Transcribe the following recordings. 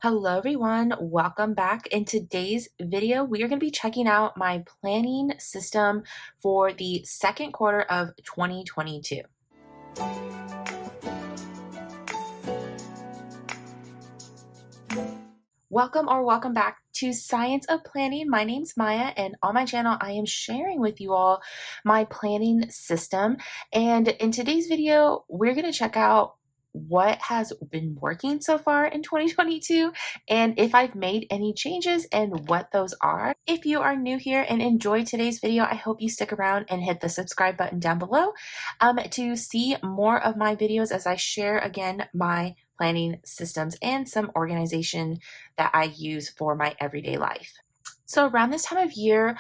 Hello everyone, welcome back. In today's video, we are going to be checking out my planning system for the second quarter of 2022. Welcome back to Science of Planning. My name's Maya, and on my channel, I am sharing with you all my planning system. And in today's video, we're going to check out what has been working so far in 2022 and if I've made any changes and what those are. If you are new here and enjoyed today's video, I hope you stick around and hit the subscribe button down below to see more of my videos as I share again my planning systems and some organization that I use for my everyday life. So around this time of year,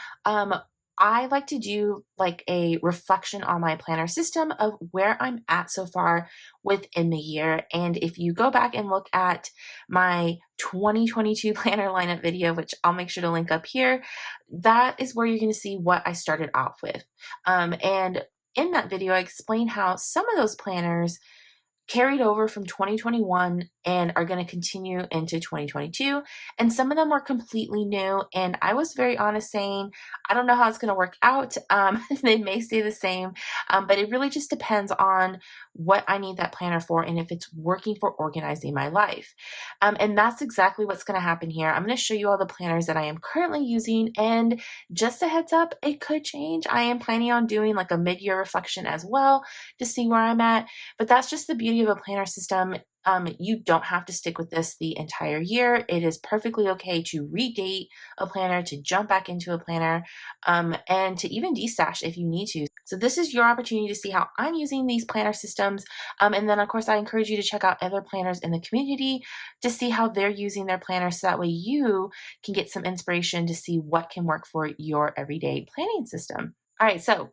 I like to do like a reflection on my planner system of where I'm at so far within the year. And if you go back and look at my 2022 planner lineup video, which I'll make sure to link up here, that is where you're going to see what I started off with. And in that video, I explain how some of those planners carried over from 2021 and are going to continue into 2022. And some of them are completely new. And I was very honest saying, I don't know how it's going to work out. They may stay the same, but it really just depends on what I need that planner for and if it's working for organizing my life. And that's exactly what's going to happen here. I'm going to show you all the planners that I am currently using. And just a heads up, it could change. I am planning on doing like a mid-year reflection as well to see where I'm at. But that's just the beauty of a planner system. You don't have to stick with this the entire year. It is perfectly okay to redate a planner, to jump back into a planner, and to even destash if you need to. So this is your opportunity to see how I'm using these planner systems. And then of course, I encourage you to check out other planners in the community to see how they're using their planners. So that way you can get some inspiration to see what can work for your everyday planning system. All right, so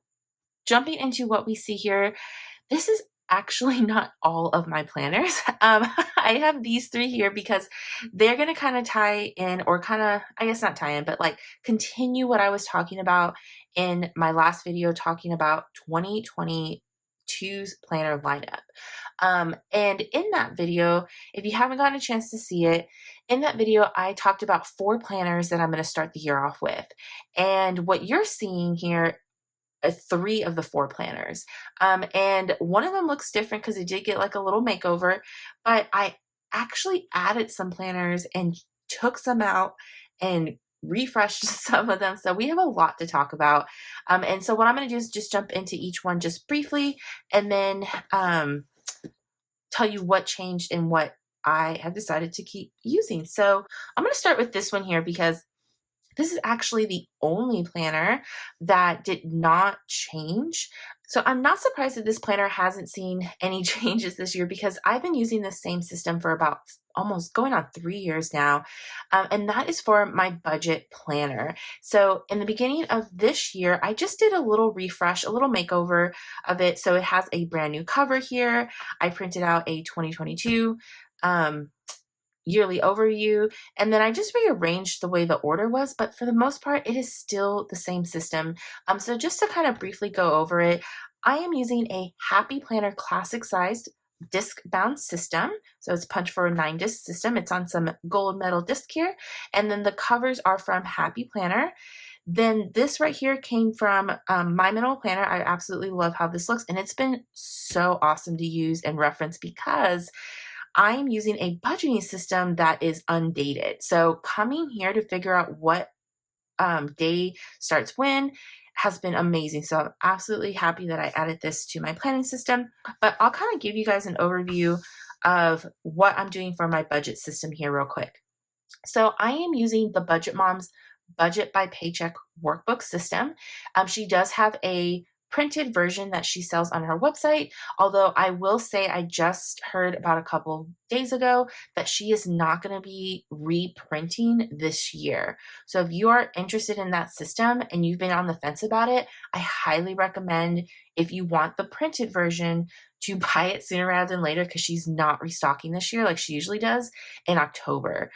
jumping into what we see here, this is actually not all of my planners. I have these three here because they're going to kind of tie in, or kind of, I guess not tie in, but like continue what I was talking about in my last video, talking about 2022's planner lineup. And in that video, if you haven't gotten a chance to see it, in that video, I talked about 4 planners that I'm going to start the year off with. And what you're seeing here 3 of the 4 planners. And one of them looks different because it did get like a little makeover, but I actually added some planners and took some out and refreshed some of them. So we have a lot to talk about. And so what I'm going to do is just jump into each one just briefly and then tell you what changed and what I have decided to keep using. So I'm going to start with this one here because this is actually the only planner that did not change. So I'm not surprised that this planner hasn't seen any changes this year because I've been using the same system for about almost going on 3 years now. And that is for my budget planner. So in the beginning of this year, I just did a little refresh, a little makeover of it. So it has a brand new cover here. I printed out a 2022 yearly overview, and then I just rearranged the way the order was, but for the most part, it is still the same system. So just to kind of briefly go over it, I am using a Happy Planner classic sized disc bound system. So it's punch for a 9 disc system. It's on some gold metal disc here. And then the covers are from Happy Planner. Then this right here came from My Minimal Planner. I absolutely love how this looks, and it's been so awesome to use and reference because I'm using a budgeting system that is undated. So coming here to figure out what day starts when has been amazing. So I'm absolutely happy that I added this to my planning system. But I'll kind of give you guys an overview of what I'm doing for my budget system here real quick. So I am using the Budget Mom's Budget by Paycheck workbook system. She does have a printed version that she sells on her website. Although I will say I just heard about a couple days ago that she is not going to be reprinting this year. So if you are interested in that system and you've been on the fence about it, I highly recommend, if you want the printed version, to buy it sooner rather than later because she's not restocking this year like she usually does in October.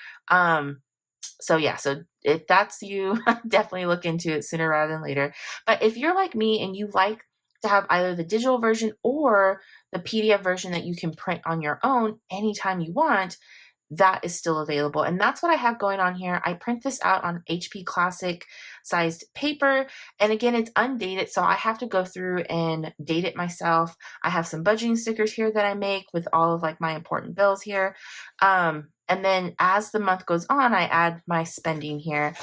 So yeah, so if that's you, definitely look into it sooner rather than later. But if you're like me and you like to have either the digital version or the PDF version that you can print on your own anytime you want, that is still available. And that's what I have going on here. I print this out on HP Classic sized paper. And again, it's undated, so I have to go through and date it myself. I have some budgeting stickers here that I make with all of like my important bills here. And then as the month goes on, I add my spending here.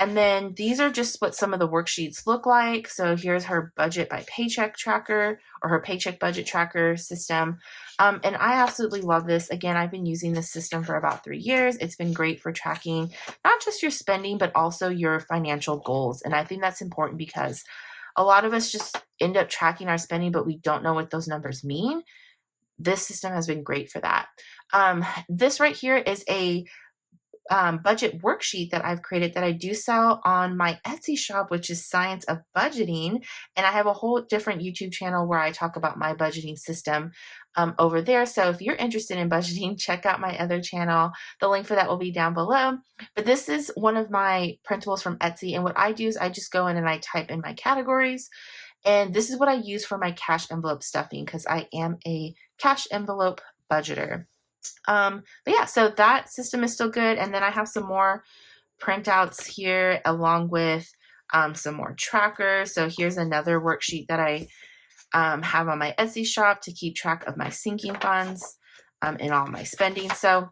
And then these are just what some of the worksheets look like. So here's her budget by paycheck tracker, or her paycheck budget tracker system. And I absolutely love this. Again, I've been using this system for about 3 years. It's been great for tracking not just your spending, but also your financial goals. And I think that's important because a lot of us just end up tracking our spending, but we don't know what those numbers mean. This system has been great for that. This right here is a budget worksheet that I've created that I do sell on my Etsy shop, which is Science of Budgeting. And I have a whole different YouTube channel where I talk about my budgeting system over there. So if you're interested in budgeting, check out my other channel. The link for that will be down below. But this is one of my printables from Etsy. And what I do is I just go in and I type in my categories. And this is what I use for my cash envelope stuffing because I am a cash envelope budgeter. But yeah, so that system is still good. And then I have some more printouts here along with some more trackers. So here's another worksheet that I have on my Etsy shop to keep track of my sinking funds and all my spending. So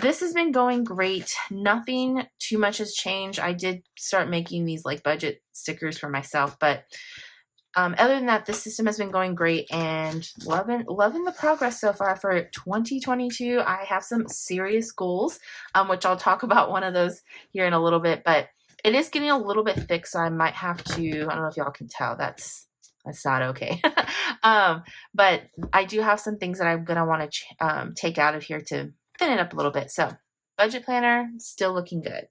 this has been going great. Nothing too much has changed. I did start making these like budget stickers for myself, but other than that, this system has been going great and loving the progress so far for 2022. I have some serious goals, which I'll talk about one of those here in a little bit, but it is getting a little bit thick, so I might have to, I don't know if y'all can tell, that's not okay. But I do have some things that I'm going to want to take out of here to thin it up a little bit. So budget planner, still looking good.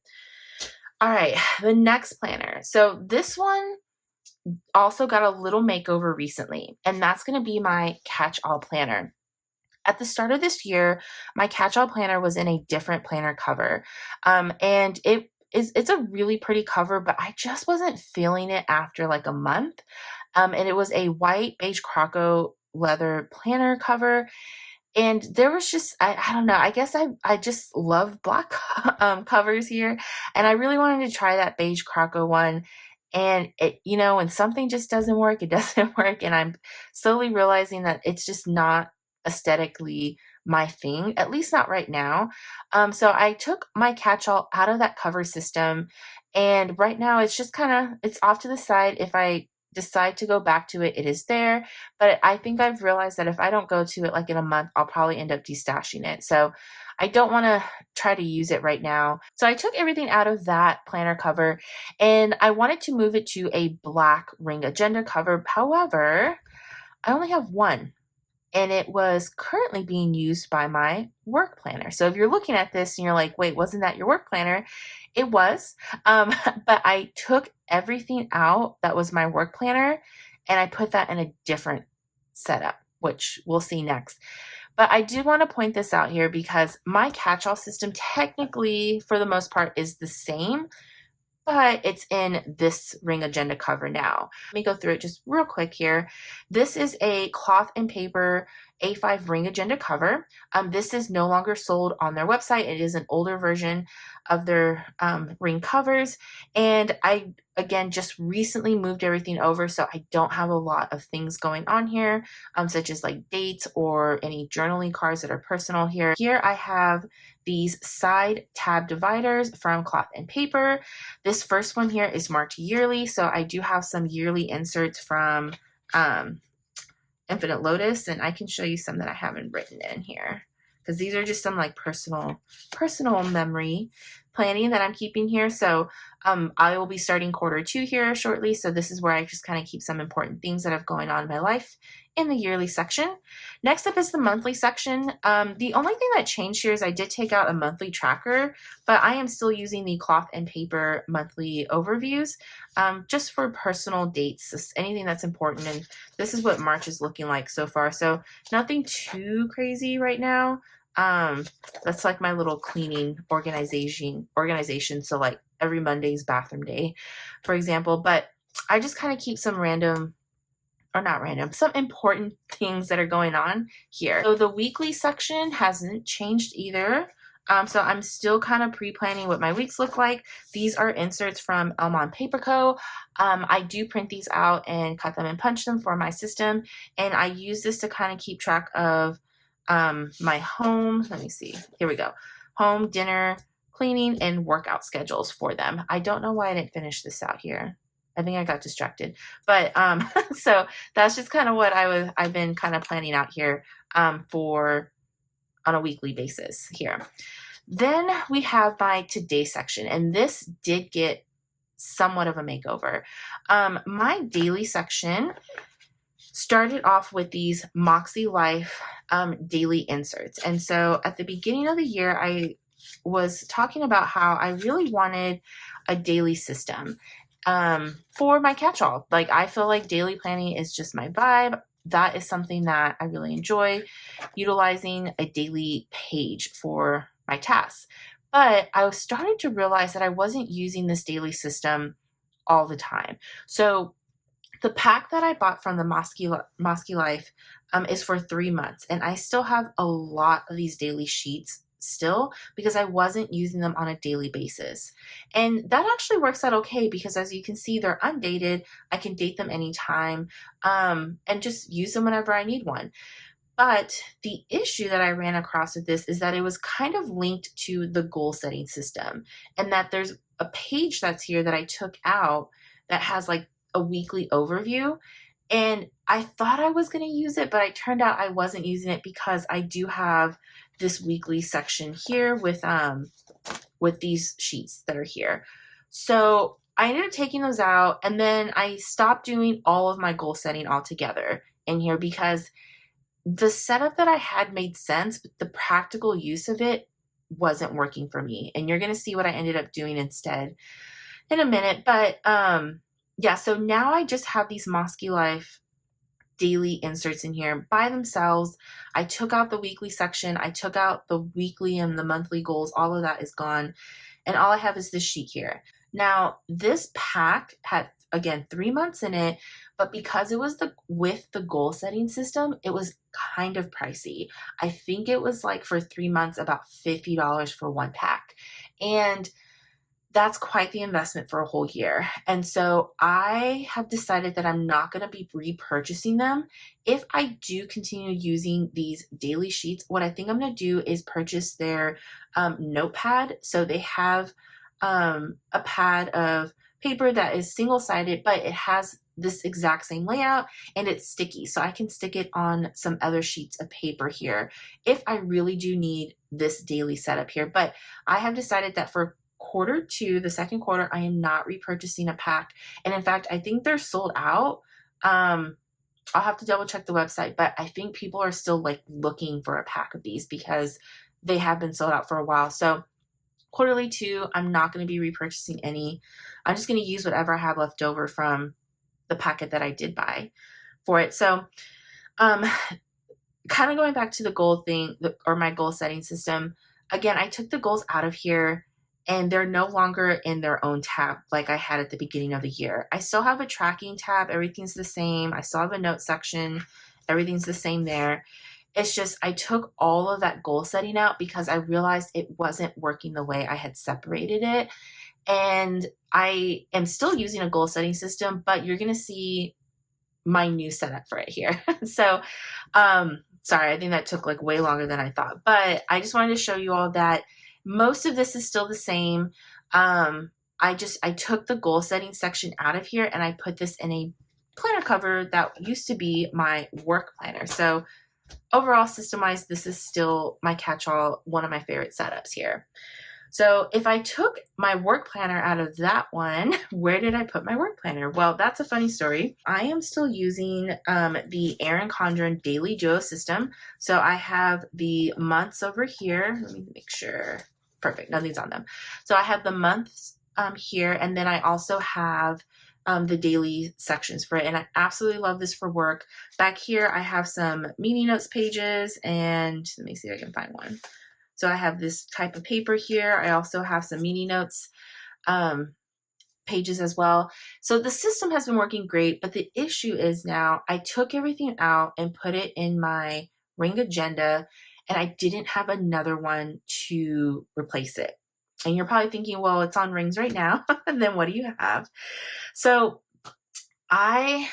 All right, the next planner. So this one also got a little makeover recently, and that's going to be my catch-all planner. At the start of this year, my catch-all planner was in a different planner cover, and it's a really pretty cover, but I just wasn't feeling it after like a month, and it was a white beige croco leather planner cover. And there was just, I don't know, I guess I just love black covers here, and I really wanted to try that beige croco one. And it, you know, when something just doesn't work, it doesn't work. And I'm slowly realizing that it's just not aesthetically my thing, at least not right now. So I took my catch-all out of that cover system. And right now it's just it's off to the side. If I decide to go back to it, it is there. But I think I've realized that if I don't go to it like in a month, I'll probably end up destashing it. So I don't want to try to use it right now. So I took everything out of that planner cover and I wanted to move it to a black ring agenda cover. However, I only have one, and it was currently being used by my work planner. So if you're looking at this and you're like, wait, wasn't that your work planner? It was, but I took everything out that was my work planner and I put that in a different setup, which we'll see next. But I do want to point this out here because my catch-all system technically, for the most part, is the same, but it's in this ring agenda cover now. Let me go through it just real quick here. This is a cloth and paper A5 ring agenda cover. This is no longer sold on their website. It is an older version of their ring covers. And I, again, just recently moved everything over, so I don't have a lot of things going on here, such as like dates or any journaling cards that are personal here. Here I have these side tab dividers from Cloth and Paper. This first one here is marked yearly, so I do have some yearly inserts from Infinite Lotus, and I can show you some that I haven't written in here because these are just some like personal memory planning that I'm keeping here. So I will be starting Q2 here shortly. So this is where I just kind of keep some important things that have going on in my life in the yearly section. Next up is the monthly section. The only thing that changed here is I did take out a monthly tracker, but I am still using the Cloth and Paper monthly overviews just for personal dates, just anything that's important. And this is what March is looking like so far. So nothing too crazy right now. That's like my little cleaning organization. So like every Monday's bathroom day, for example. But I just kind of keep some some important things that are going on here. So the weekly section hasn't changed either. So I'm still kind of pre-planning what my weeks look like. These are inserts from Elmon Paper Co. I do print these out and cut them and punch them for my system. And I use this to kind of keep track of my home. Let me see. Here we go. Home, dinner, cleaning, and workout schedules for them. I don't know why I didn't finish this out here. I think I got distracted. But so that's just kind of what I've been kind of planning out here for on a weekly basis here. Then we have my today section, and this did get somewhat of a makeover. My daily section started off with these MaskeLife daily inserts. And so at the beginning of the year, I was talking about how I really wanted a daily system for my catch-all. Like, I feel like daily planning is just my vibe. That is something that I really enjoy, utilizing a daily page for my tasks. But I started to realize that I wasn't using this daily system all the time. So the pack that I bought from the MaskeLife is for 3 months, and I still have a lot of these daily sheets still because I wasn't using them on a daily basis. And that actually works out okay because, as you can see, they're undated. I can date them anytime and just use them whenever I need one. But the issue that I ran across with this is that it was kind of linked to the goal setting system, and that there's a page that's here that I took out that has like a weekly overview. And I thought I was going to use it, but it turned out I wasn't using it because I do have this weekly section here with these sheets that are here. So I ended up taking those out, and then I stopped doing all of my goal setting altogether in here because the setup that I had made sense, but the practical use of it wasn't working for me. And you're going to see what I ended up doing instead in a minute. But yeah, so now I just have these MaskeLife daily inserts in here by themselves. I took out the weekly section. I took out the weekly and the monthly goals. All of that is gone. And all I have is this sheet here. Now, this pack had, again, 3 months in it, but because it was with the goal setting system, it was kind of pricey. I think it was like for 3 months about $50 for one pack. And that's quite the investment for a whole year. And so I have decided that I'm not going to be repurchasing them. If I do continue using these daily sheets, what I think I'm going to do is purchase their notepad. So they have a pad of paper that is single-sided, but it has this exact same layout and it's sticky. So I can stick it on some other sheets of paper here if I really do need this daily setup here. But I have decided that for Q2, the second quarter, I am not repurchasing a pack. And in fact, I think they're sold out. I'll have to double check the website, but I think people are still like looking for a pack of these because they have been sold out for a while. So Q2, I'm not going to be repurchasing any. I'm just going to use whatever I have left over from the packet that I did buy for it. So kind of going back to the goal thing or my goal setting system, again, I took the goals out of here and they're no longer in their own tab like I had at the beginning of the year. I still have a tracking tab. Everything's the same. I still have a note section. Everything's the same there. It's just I took all of that goal setting out because I realized it wasn't working the way I had separated it. And I am still using a goal setting system, but you're going to see my new setup for it here. So, sorry, I think that took like way longer than I thought, but I just wanted to show you all that most of this is still the same. I took the goal setting section out of here and I put this in a planner cover that used to be my work planner. So overall, system-wise, this is still my catch-all, one of my favorite setups here. So if I took my work planner out of that one, where did I put my work planner? Well, that's a funny story. I am still using the Erin Condren Daily Duo system. So I have the months over here. Let me make sure. Perfect. Nothing's on them. So I have the months here, and then I also have the daily sections for it. And I absolutely love this for work. Back here, I have some meeting notes pages, and let me see if I can find one. So I have this type of paper here. I also have some meeting notes pages as well. So the system has been working great, but the issue is now I took everything out and put it in my Ring agenda, and I didn't have another one to replace it. And you're probably thinking, well, it's on rings right now. And then what do you have? So I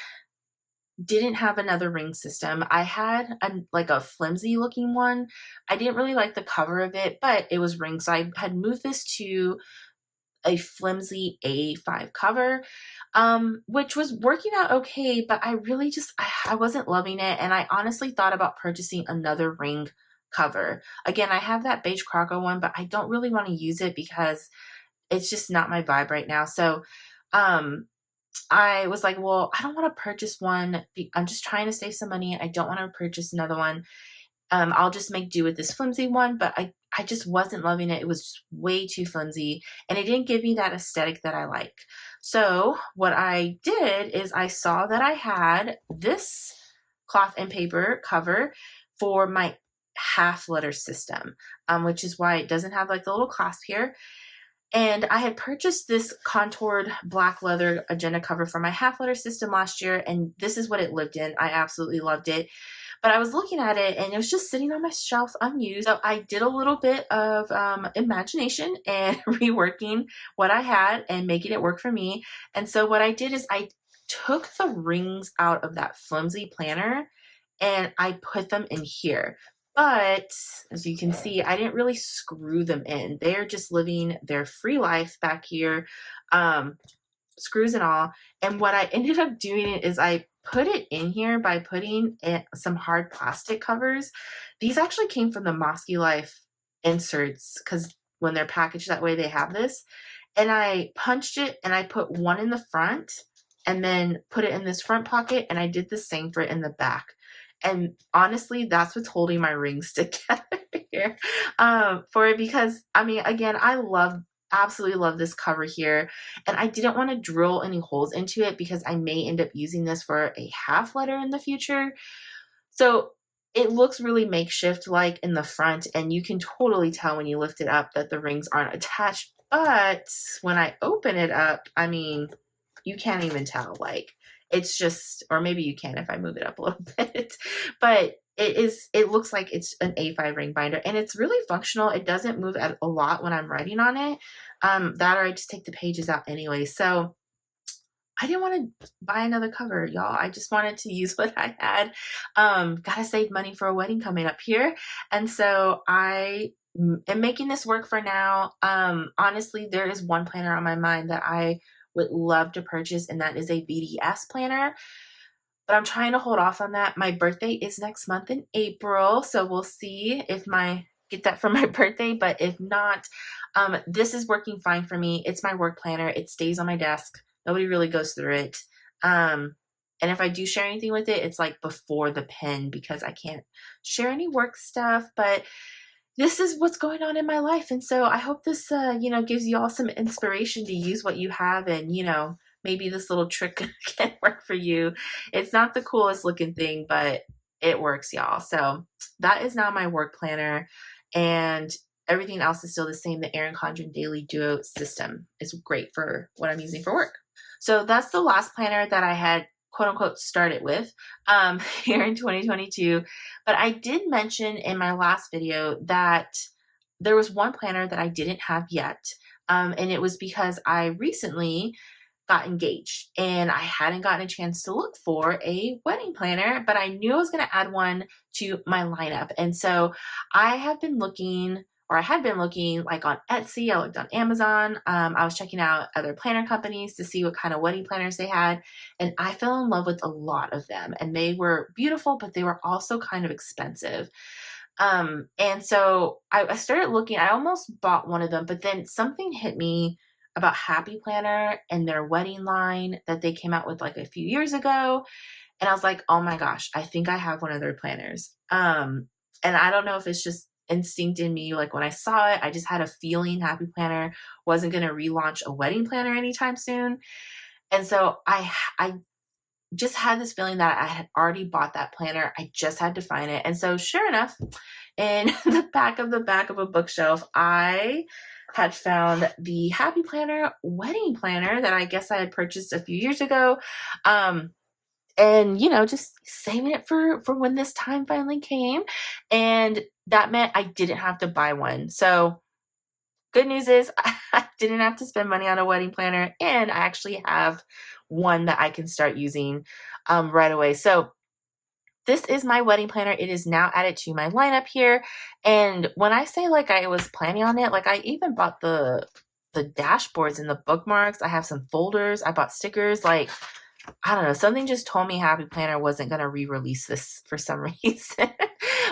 didn't have another ring system. I had like a flimsy looking one. I didn't really like the cover of it, but it was ring. So I had moved this to a flimsy A5 cover, which was working out okay, but I really I wasn't loving it. And I honestly thought about purchasing another ring cover. Again, I have that beige croco one, but I don't really want to use it because it's just not my vibe right now. So, I was like, well, I don't want to purchase one. I'm just trying to save some money. I don't want to purchase another one. I'll just make do with this flimsy one, but I just wasn't loving it. It was just way too flimsy and it didn't give me that aesthetic that I like. So what I did is I saw that I had this cloth and paper cover for my half letter system, which is why it doesn't have like the little clasp here. And I had purchased this contoured black leather agenda cover for my half letter system last year, and this is what it lived in. I absolutely loved it. But I was looking at it and it was just sitting on my shelf unused. So I did a little bit of imagination and reworking what I had and making it work for me. And so what I did is I took the rings out of that flimsy planner and I put them in here. But as you can see, I didn't really screw them in. They're just living their free life back here, screws and all. And what I ended up doing is I put it in here by putting some hard plastic covers. These actually came from the MaskeLife inserts because when they're packaged that way, they have this. And I punched it and I put one in the front and then put it in this front pocket. And I did the same for it in the back. And honestly, that's what's holding my rings together here for it because, I mean, again, absolutely love this cover here. And I didn't want to drill any holes into it because I may end up using this for a half letter in the future. So it looks really makeshift like in the front, and you can totally tell when you lift it up that the rings aren't attached. But when I open it up, I mean, you can't even tell. Like, it's just, or maybe you can if I move it up a little bit, but it looks like it's an A5 ring binder and it's really functional. It doesn't move a lot when I'm writing on it. That or I just take the pages out anyway. So I didn't want to buy another cover, y'all. I just wanted to use what I had. Gotta save money for a wedding coming up here. And so I am making this work for now. Honestly, there is one planner on my mind that I would love to purchase, and that is a VDS planner. But I'm trying to hold off on that. My birthday is next month in April, so we'll see if get that for my birthday. But if not, this is working fine for me. It's my work planner. It stays on my desk. Nobody really goes through it. And if I do share anything with it, it's like before the pen because I can't share any work stuff. But this is what's going on in my life. And so I hope this, gives you all some inspiration to use what you have and, maybe this little trick can work for you. It's not the coolest looking thing, but it works, y'all. So that is now my work planner and everything else is still the same. The Erin Condren Daily Duo system is great for what I'm using for work. So that's the last planner that I had quote unquote started with here in 2022. But I did mention in my last video that there was one planner that I didn't have yet. And it was because I recently got engaged and I hadn't gotten a chance to look for a wedding planner, but I knew I was going to add one to my lineup. And so I had been looking like on Etsy. I looked on Amazon. I was checking out other planner companies to see what kind of wedding planners they had. And I fell in love with a lot of them and they were beautiful, but they were also kind of expensive. And so I started looking, I almost bought one of them, but then something hit me about Happy Planner and their wedding line that they came out with like a few years ago. And I was like, oh my gosh, I think I have one of their planners. And I don't know if it's just instinct in me. Like when I saw it, I just had a feeling Happy Planner wasn't going to relaunch a wedding planner anytime soon. And so I just had this feeling that I had already bought that planner. I just had to find it. And so sure enough, in the back of a bookshelf, I had found the Happy Planner wedding planner that I guess I had purchased a few years ago. And just saving it for when this time finally came. And that meant I didn't have to buy one. So good news is I didn't have to spend money on a wedding planner, and I actually have one that I can start using right away. So this is my wedding planner. It is now added to my lineup here. And when I say like I was planning on it, like I even bought the dashboards and the bookmarks. I have some folders. I bought stickers. Like, I don't know, something just told me Happy Planner wasn't going to re-release this for some reason.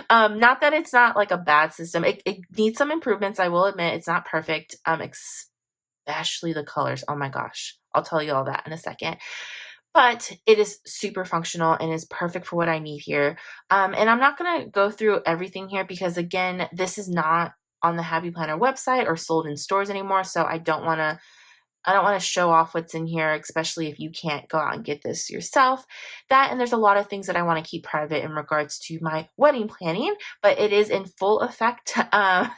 Not that it's not like a bad system. It needs some improvements. I will admit it's not perfect. Especially the colors. Oh my gosh. I'll tell you all that in a second. But it is super functional and is perfect for what I need here. And I'm not going to go through everything here because, again, this is not on the Happy Planner website or sold in stores anymore. So I don't want to show off what's in here, especially if you can't go out and get this yourself. That, and there's a lot of things that I want to keep private in regards to my wedding planning, but it is in full effect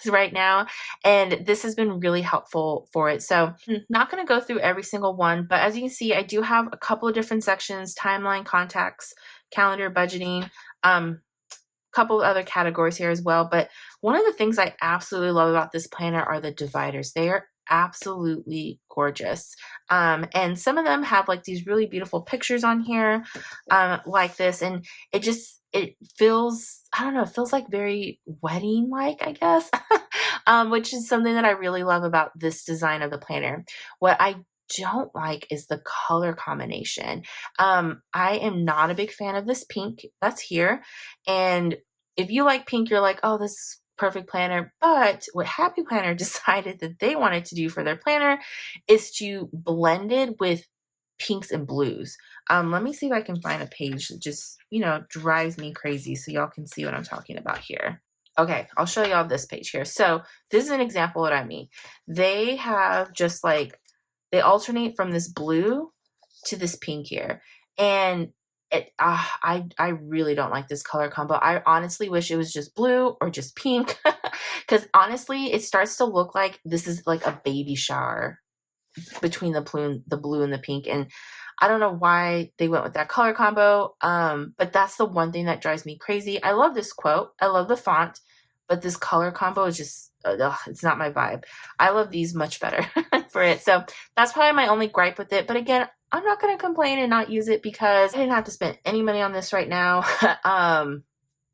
right now, and this has been really helpful for it. So I'm not going to go through every single one, but as you can see, I do have a couple of different sections: timeline, contacts, calendar, budgeting, couple of other categories here as well. But one of the things I absolutely love about this planner are the dividers. They are absolutely gorgeous. And some of them have like these really beautiful pictures on here, like this. And it feels, I don't know, it feels like very wedding like, I guess, which is something that I really love about this design of the planner. What I don't like is the color combination. I am not a big fan of this pink that's here. And if you like pink, you're like, oh, this is perfect planner. But what Happy Planner decided that they wanted to do for their planner is to blend it with pinks and blues. Let me see if I can find a page that just, drives me crazy so y'all can see what I'm talking about here. Okay, I'll show y'all this page here. So this is an example of what I mean. They have just like, they alternate from this blue to this pink here. And I really don't like this color combo. I honestly wish it was just blue or just pink, because honestly, it starts to look like this is like a baby shower between the blue and the pink. And I don't know why they went with that color combo. But that's the one thing that drives me crazy. I love this quote. I love the font, but this color combo is just, it's not my vibe. I love these much better for it. So that's probably my only gripe with it. But again, I'm not going to complain and not use it because I didn't have to spend any money on this right now.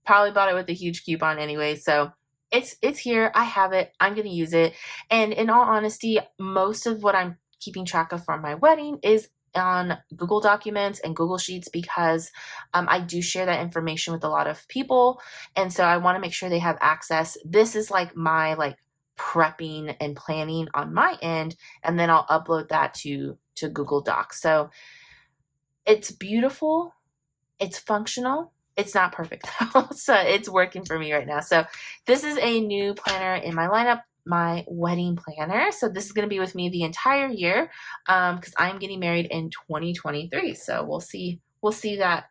Probably bought it with a huge coupon anyway. So it's here. I have it. I'm going to use it. And in all honesty, most of what I'm keeping track of from my wedding is on Google Documents and Google Sheets because I do share that information with a lot of people. And so I want to make sure they have access. This is like my prepping and planning on my end. And then I'll upload that to Google Docs. So it's beautiful. It's functional. It's not perfect. So it's working for me right now. So this is a new planner in my lineup, my wedding planner. So this is going to be with me the entire year because I'm getting married in 2023. So we'll see that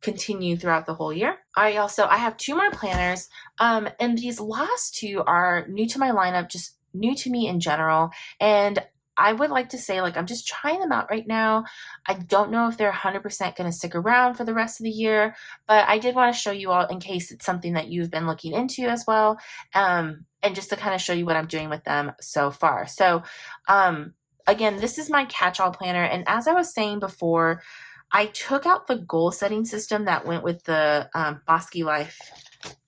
continue throughout the whole year. All right, y'all. So I have 2 more planners. And these last 2 are new to my lineup, just new to me in general. And I would like to say, I'm just trying them out right now. I don't know if they're 100% going to stick around for the rest of the year, but I did want to show you all in case it's something that you've been looking into as well. And just to kind of show you what I'm doing with them so far. So, again, this is my catch-all planner. And as I was saying before, I took out the goal setting system that went with the MaskeLife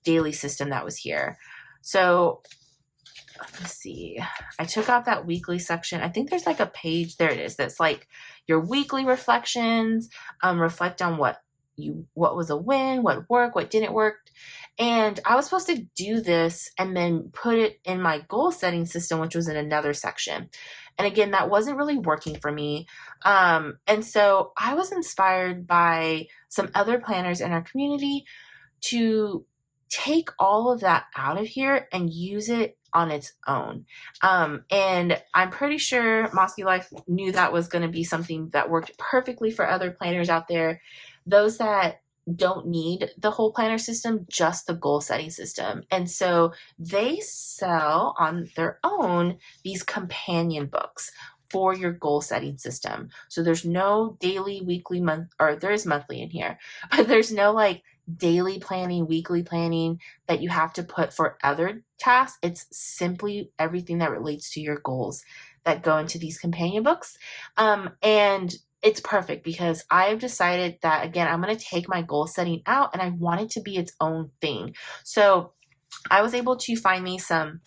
daily system that was here. So let's see. I took out that weekly section. I think there's a page. There it is. That's your weekly reflections. Reflect on what was a win, what worked, what didn't work. And I was supposed to do this and then put it in my goal setting system, which was in another section. And again, that wasn't really working for me. And so I was inspired by some other planners in our community to take all of that out of here and use it on its own. And I'm pretty sure MaskeLife knew that was going to be something that worked perfectly for other planners out there. Those that don't need the whole planner system, just the goal setting system. And so they sell on their own these companion books for your goal setting system. So there's no daily, weekly, month, or there is monthly in here, but there's no daily planning, weekly planning that you have to put for other tasks. It's simply everything that relates to your goals that go into these companion books. And it's perfect because I've decided that, again, I'm going to take my goal setting out and I want it to be its own thing. So I was able to find me some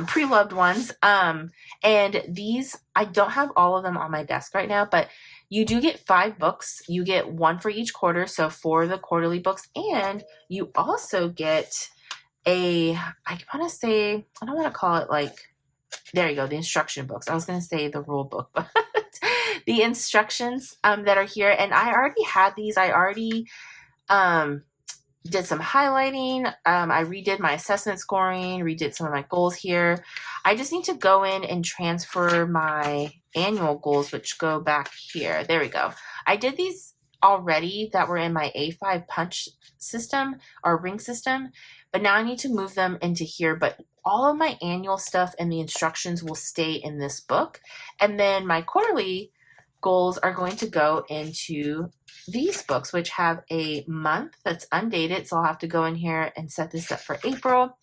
pre-loved ones. And these, I don't have all of them on my desk right now, but you do get 5 books. You get one for each quarter, so 4 of the quarterly books, and you also get I want to say, I don't want to call it like, there you go, the instruction books. I was going to say the rule book, but the instructions that are here. And I already had these. I already did some highlighting. I redid my assessment scoring, redid some of my goals here. I just need to go in and transfer my annual goals, which go back here. There we go. I did these already that were in my A5 punch system or ring system, but now I need to move them into here. But all of my annual stuff and the instructions will stay in this book. And then my quarterly goals are going to go into these books, which have a month that's undated. So I'll have to go in here and set this up for April.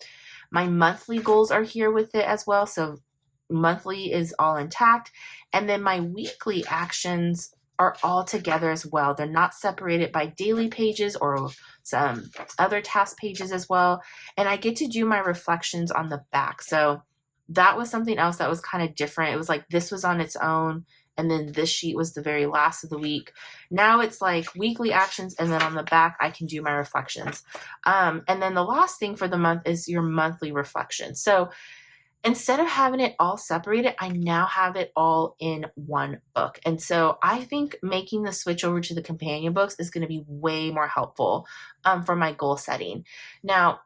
My monthly goals are here with it as well. So monthly is all intact. And then my weekly actions are all together as well. They're not separated by daily pages or some other task pages as well. And I get to do my reflections on the back. So that was something else that was kind of different. It was like this was on its own, and then this sheet was the very last of the week. Now it's like weekly actions, and then on the back, I can do my reflections. And then the last thing for the month is your monthly reflection. So instead of having it all separated, I now have it all in one book. And so I think making the switch over to the companion books is going to be way more helpful for my goal setting. Now,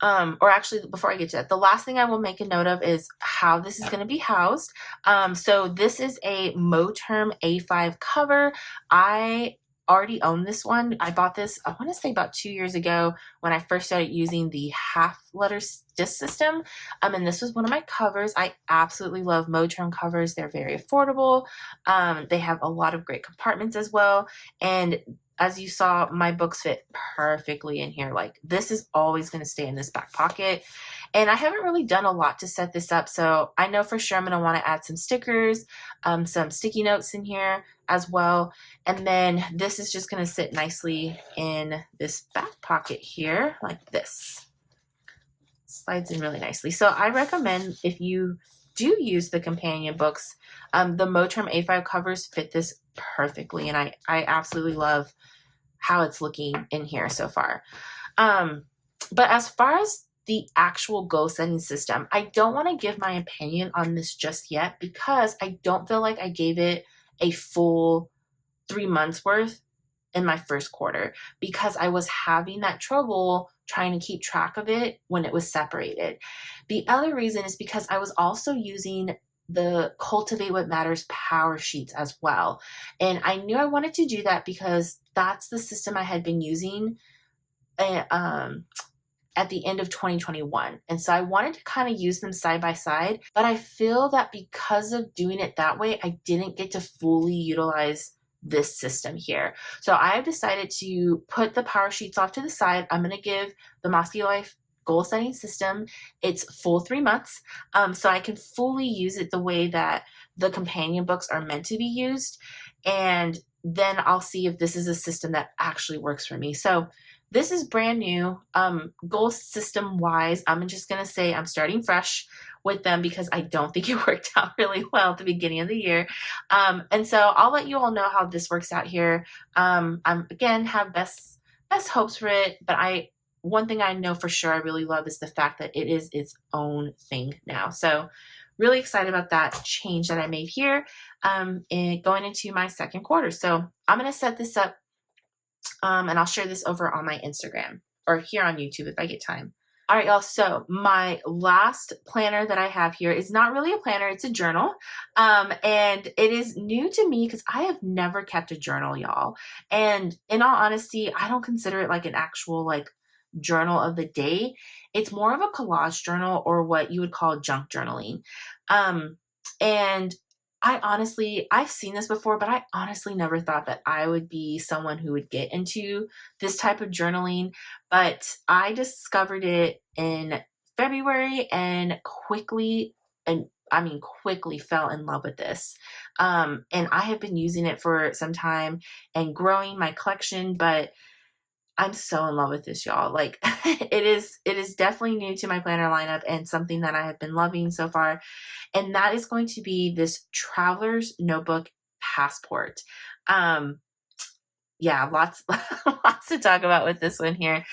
or actually, before I get to that, the last thing I will make a note of is how this is going to be housed. So this is a Moterm A5 cover. I already own this one. I bought this, I want to say about 2 years ago when I first started using the half letter disc system. And this was one of my covers. I absolutely love Moterm covers. They're very affordable. They have a lot of great compartments as well. And as you saw, my books fit perfectly in here. Like, this is always going to stay in this back pocket. And I haven't really done a lot to set this up, so I know for sure I'm going to want to add some stickers, some sticky notes in here as well. And then this is just going to sit nicely in this back pocket here, like this. Slides in really nicely. So I recommend, if you do use the companion books, the Moterm A5 covers fit this perfectly, and I absolutely love how it's looking in here so far. But as far as the actual goal setting system, I don't want to give my opinion on this just yet because I don't feel like I gave it a full 3 months worth in my first quarter because I was having that trouble trying to keep track of it when it was separated. The other reason is because I was also using the Cultivate What Matters power sheets as well. And I knew I wanted to do that because that's the system I had been using at the end of 2021. And so I wanted to kind of use them side by side, but I feel that because of doing it that way, I didn't get to fully utilize this system here. So I have decided to put the power sheets off to the side. I'm going to give the MaskeLife goal setting system its full 3 months, so I can fully use it the way that the companion books are meant to be used. And then I'll see if this is a system that actually works for me. So this is brand new. Goal system wise, I'm just going to say I'm starting fresh with them because I don't think it worked out really well at the beginning of the year. And so I'll let you all know how this works out here. I'm again have best hopes for it, but one thing I know for sure I really love is the fact that it is its own thing now. So really excited about that change that I made here and going into my second quarter. So I'm going to set this up and I'll share this over on my Instagram or here on YouTube if I get time. All right, y'all. So my last planner that I have here is not really a planner. It's a journal. And it is new to me because I have never kept a journal, y'all. And in all honesty, I don't consider it like an actual like journal of the day. It's more of a collage journal or what you would call junk journaling. And I've seen this before, but I honestly never thought that I would be someone who would get into this type of journaling. But I discovered it in February and quickly fell in love with this. And I have been using it for some time and growing my collection, but I'm so in love with this, y'all. Like it is definitely new to my planner lineup and something that I have been loving so far. And that is going to be this traveler's notebook passport. Um, yeah, lots lots to talk about with this one here.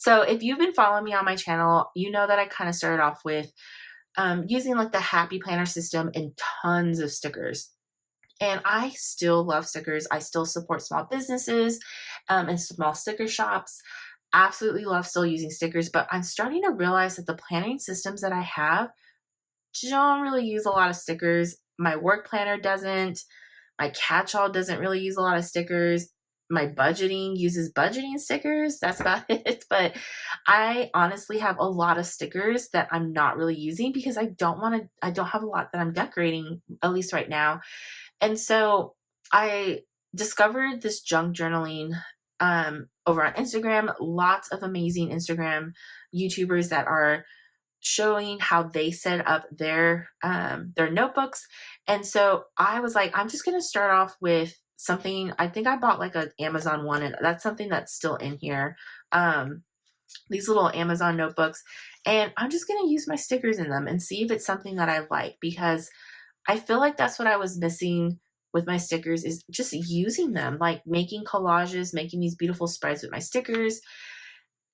So if you've been following me on my channel, you know that I kind of started off with using like the happy planner system and tons of stickers. And I still love stickers. I still support small businesses and small sticker shops. Absolutely love still using stickers, but I'm starting to realize that the planning systems that I have don't really use a lot of stickers. My work planner doesn't. My catch-all doesn't really use a lot of stickers. My budgeting uses budgeting stickers. That's about it. But I honestly have a lot of stickers that I'm not really using because I don't have a lot that I'm decorating, at least right now. And so I discovered this junk journaling over on Instagram. Lots of amazing Instagram YouTubers that are showing how they set up their notebooks. And so I was like, I'm just gonna start off with something. I think I bought like an Amazon one, and that's something that's still in here. These little Amazon notebooks, and I'm just gonna use my stickers in them and see if it's something that I like, because I feel like that's what I was missing with my stickers, is just using them, like making collages, making these beautiful spreads with my stickers.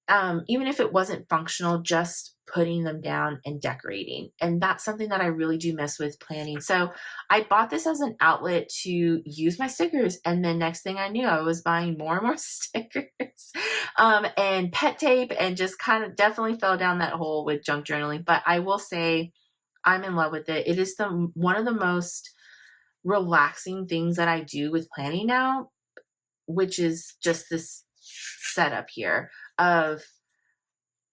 Even if it wasn't functional, just putting them down and decorating. And that's something that I really do miss with planning. So I bought this as an outlet to use my stickers. And then next thing I knew, I was buying more and more stickers and pet tape, and just kind of definitely fell down that hole with junk journaling. But I will say I'm in love with it. It is one of the most relaxing things that I do with planning now, which is just this setup here of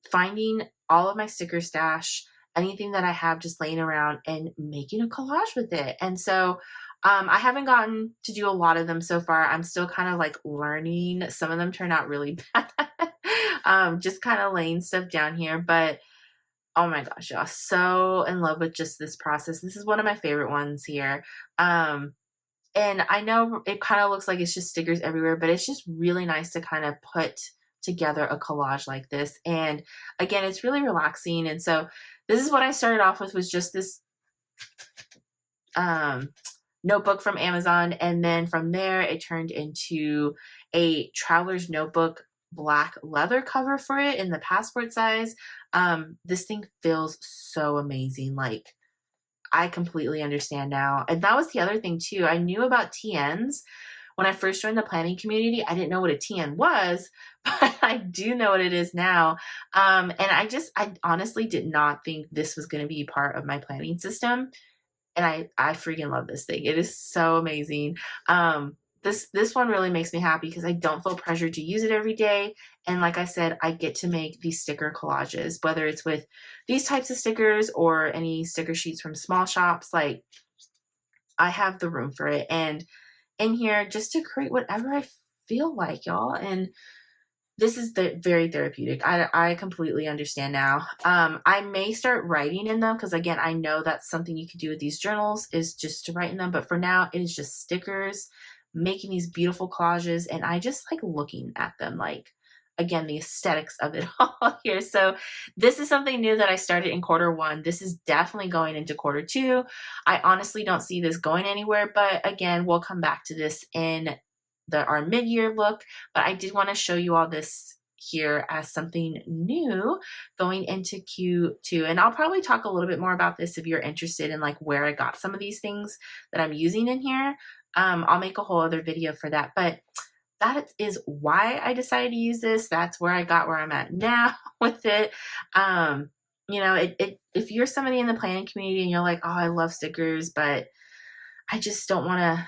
finding all of my sticker stash, anything that I have just laying around, and making a collage with it. And so I haven't gotten to do a lot of them so far. I'm still kind of like learning. Some of them turn out really bad. Just kind of laying stuff down here. But oh my gosh, y'all, so in love with just this process. This is one of my favorite ones here. And I know it kind of looks like it's just stickers everywhere, but it's just really nice to kind of put together a collage like this. And again, it's really relaxing. And so this is what I started off with, was just this notebook from Amazon. And then from there, it turned into a traveler's notebook, black leather cover for it in the passport size. This thing feels so amazing. Like, I completely understand now. And that was the other thing too. I knew about TNs when I first joined the planning community. I didn't know what a TN was, but I do know what it is now. And I honestly did not think this was going to be part of my planning system. And I freaking love this thing. It is so amazing. This one really makes me happy because I don't feel pressured to use it every day. And like I said, I get to make these sticker collages, whether it's with these types of stickers or any sticker sheets from small shops. Like, I have the room for it. And in here, just to create whatever I feel like, y'all. And this is very therapeutic. I completely understand now. I may start writing in them, because again, I know that's something you could do with these journals, is just to write in them. But for now, it is just stickers, making these beautiful collages, and I just like looking at them. Like, again, the aesthetics of it all here. So this is something new that I started in quarter 1. This is definitely going into quarter 2. I honestly don't see this going anywhere, but again, we'll come back to this in our mid-year look. But I did want to show you all this here as something new going into Q2. And I'll probably talk a little bit more about this if you're interested in like where I got some of these things that I'm using in here. I'll make a whole other video for that. But that is why I decided to use this. That's where I got where I'm at now with it. If you're somebody in the planning community and you're like, oh, I love stickers, but I just don't want to,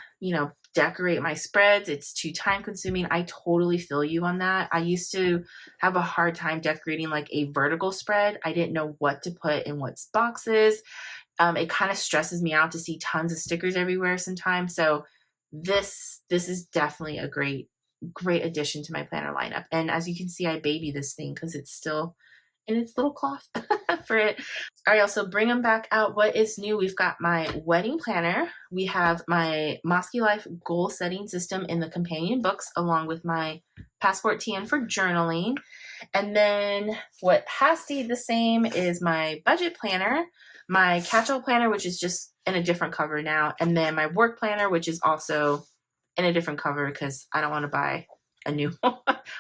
decorate my spreads. It's too time consuming. I totally feel you on that. I used to have a hard time decorating like a vertical spread. I didn't know what to put in what boxes. It kind of stresses me out to see tons of stickers everywhere sometimes. So this is definitely a great addition to my planner lineup. And as you can see, I baby this thing because it's still in its little cloth for it. All right, also bring them back out. What is new? We've got my wedding planner. We have my MaskeLife goal setting system in the companion books, along with my Passport TN for journaling. And then what has stayed the same is my budget planner, my catch-all planner, which is just in a different cover now, and then my work planner, which is also in a different cover because I don't want to buy a new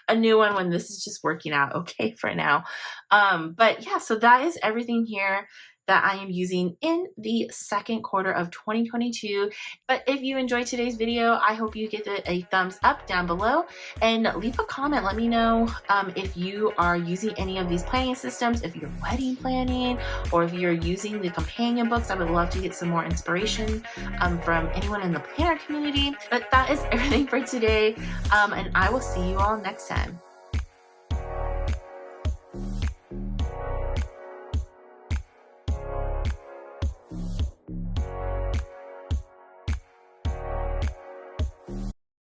a new one when this is just working out okay for now. But yeah, so that is everything here that I am using in the second quarter of 2022. But if you enjoyed today's video, I hope you give it a thumbs up down below and leave a comment. Let me know if you are using any of these planning systems, if you're wedding planning, or if you're using the companion books. I would love to get some more inspiration from anyone in the planner community. But that is everything for today, and I will see you all next time.